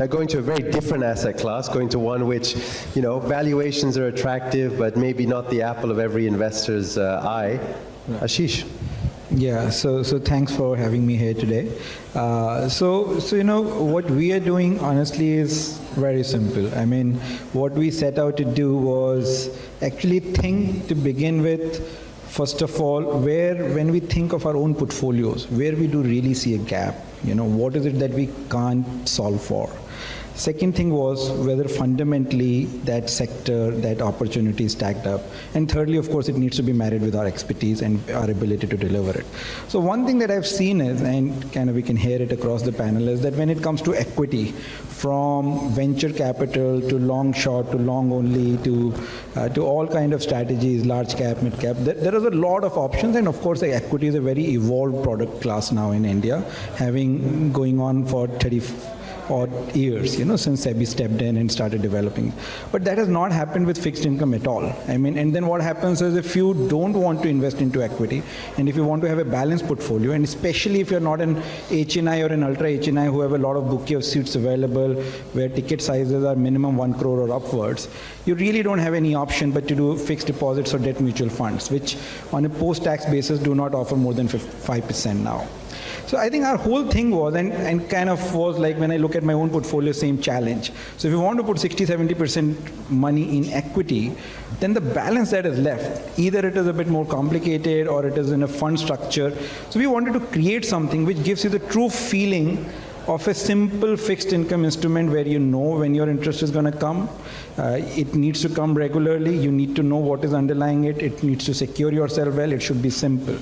going to a very different asset class, going to one which, valuations are attractive, but maybe not the apple of every investor's eye. Ashish. Yeah, so thanks for having me here today. So what we are doing honestly is very simple. I mean, what we set out to do was actually think to begin with, first of all, when we think of our own portfolios, where we do really see a gap, what is it that we can't solve for? Second thing was whether fundamentally that sector, that opportunity is stacked up. And thirdly, of course, it needs to be married with our expertise and our ability to deliver it. So one thing that I've seen is, and kind of we can hear it across the panel, is that when it comes to equity, from venture capital to long short to long only to all kind of strategies, large cap, mid cap, there is a lot of options. And of course, the equity is a very evolved product class now in India, having going on for 30 odd years, since SEBI stepped in and started developing. But that has not happened with fixed income at all. I mean, and then what happens is if you don't want to invest into equity, and if you want to have a balanced portfolio, and especially if you're not an HNI or an ultra HNI who have a lot of bouquet of suits available, where ticket sizes are minimum 1 crore or upwards, you really don't have any option but to do fixed deposits or debt mutual funds, which on a post-tax basis do not offer more than 5% now. So I think our whole thing was, and kind of was like when I look at my own portfolio, same challenge. So if you want to put 60-70% money in equity, then the balance that is left, either it is a bit more complicated or it is in a fund structure. So we wanted to create something which gives you the true feeling of a simple fixed income instrument where you know when your interest is going to come. It needs to come regularly. You need to know what is underlying it. It needs to secure yourself well. It should be simple.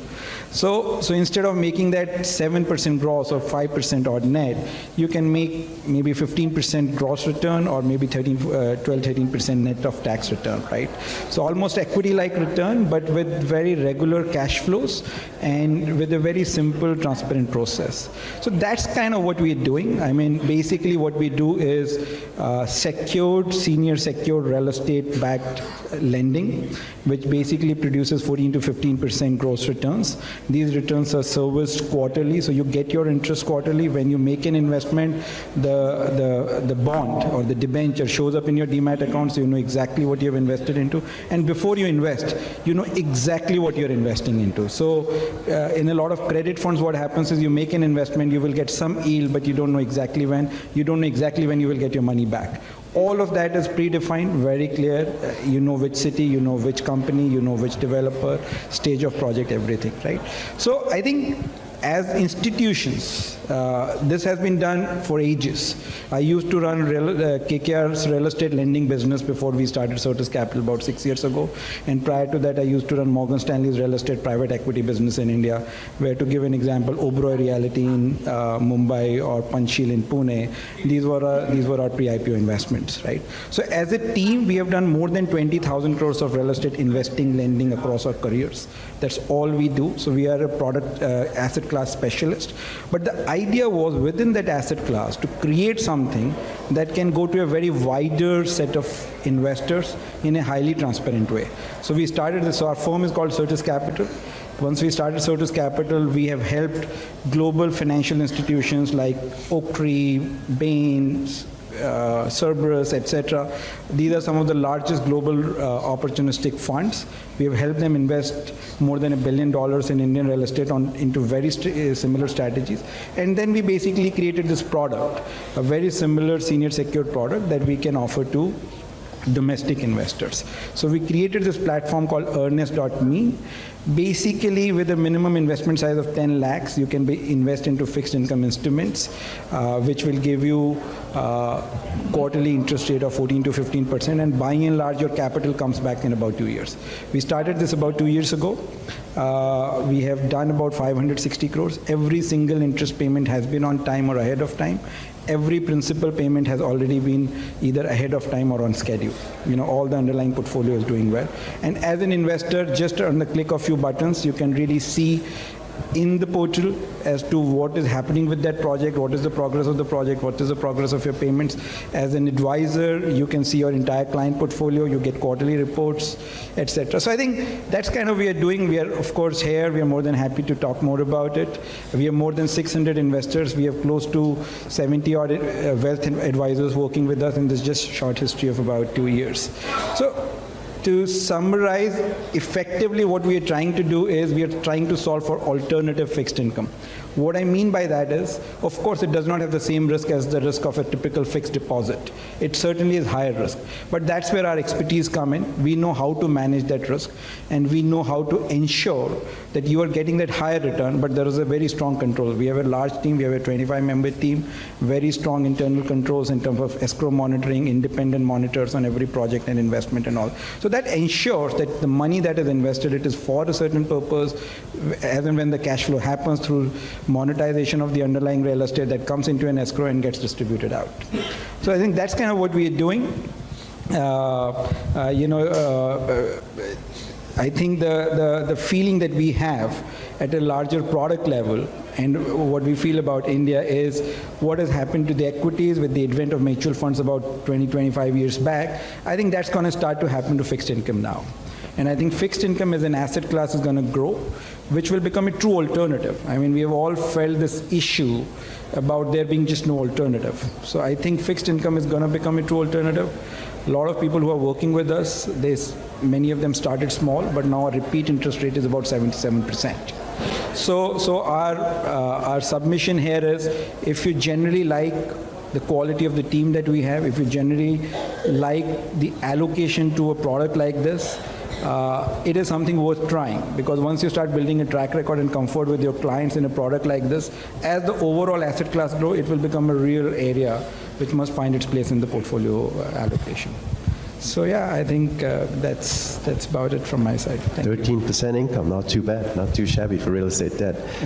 So instead of making that 7% gross or 5% odd net, you can make maybe 15% gross return or maybe 12-13% net of tax return, right? So almost equity-like return, but with very regular cash flows and with a very simple, transparent process. So that's kind of what we're doing. I mean, basically what we do is senior secured real estate backed lending, which basically produces 14 to 15% gross returns. These returns are serviced quarterly, so you get your interest quarterly. When you make an investment, the bond or the debenture shows up in your demat account, so you know exactly what you have invested into. And before you invest, you know exactly what you're investing into. So in a lot of credit funds, what happens is you make an investment, you will get some yield, but you don't know exactly when. You don't know exactly when you will get your money back. All of that is predefined, very clear. You know which city, you know which company, you know which developer, stage of project, everything, right? So I think as institutions, this has been done for ages. I used to run KKR's real estate lending business before we started Certus Capital about 6 years ago. And prior to that, I used to run Morgan Stanley's real estate private equity business in India, where, to give an example, Oberoi Realty in Mumbai or Panchsheel in Pune, these were our pre-IPO investments, right? So as a team, we have done more than 20,000 crores of real estate investing, lending across our careers. That's all we do. So we are a product asset class specialist. But the idea was within that asset class to create something that can go to a very wider set of investors in a highly transparent way. So we started this. So our firm is called Certus Capital. Once we started Certus Capital, we have helped global financial institutions like Oaktree, Bain, Cerberus, etc. These are some of the largest global opportunistic funds. We have helped them invest more than $1 billion in Indian real estate into very similar strategies. And then we basically created this product, a very similar senior secured product that we can offer to domestic investors. So we created this platform called Earnnest.me. Basically, with a minimum investment size of 10 lakhs, you can invest into fixed income instruments, which will give you quarterly interest rate of 14 to 15%, and by and large, your capital comes back in about 2 years. We started this about 2 years ago. We have done about 560 crores. Every single interest payment has been on time or ahead of time. Every principal payment has already been either ahead of time or on schedule. You know, all the underlying portfolio is doing well. And as an investor, just on the click of few buttons, you can really see in the portal as to what is happening with that project, what is the progress of the project, what is the progress of your payments. As an advisor, you can see your entire client portfolio, you get quarterly reports, etc. So I think that's kind of what we are doing. We are, of course, here. We are more than happy to talk more about it. We have more than 600 investors. We have close to 70 odd wealth advisors working with us in this just short history of about 2 years. So to summarize, effectively what we are trying to do is we are trying to solve for alternative fixed income. What I mean by that is, of course, it does not have the same risk as the risk of a typical fixed deposit. It certainly is higher risk. But that's where our expertise come in. We know how to manage that risk, and we know how to ensure that you are getting that higher return, but there is a very strong control. We have a large team. We have a 25-member team, very strong internal controls in terms of escrow monitoring, independent monitors on every project and investment and all. So that ensures that the money that is invested, it is for a certain purpose, as and when the cash flow happens through monetization of the underlying real estate, that comes into an escrow and gets distributed out. So I think that's kind of what we are doing. I think the feeling that we have at a larger product level and what we feel about India is what has happened to the equities with the advent of mutual funds about 20, 25 years back. I think that's going to start to happen to fixed income now. And I think fixed income as an asset class is going to grow, which will become a true alternative. I mean, we have all felt this issue about there being just no alternative. So I think fixed income is going to become a true alternative. A lot of people who are working with us, many of them started small, but now our repeat interest rate is about 77%. So our submission here is, if you generally like the quality of the team that we have, if you generally like the allocation to a product like this, it is something worth trying, because once you start building a track record and comfort with your clients in a product like this, as the overall asset class grow, it will become a real area which must find its place in the portfolio allocation. So yeah, I think that's about it from my side. Thank you. 13% income, not too bad, not too shabby for real estate debt.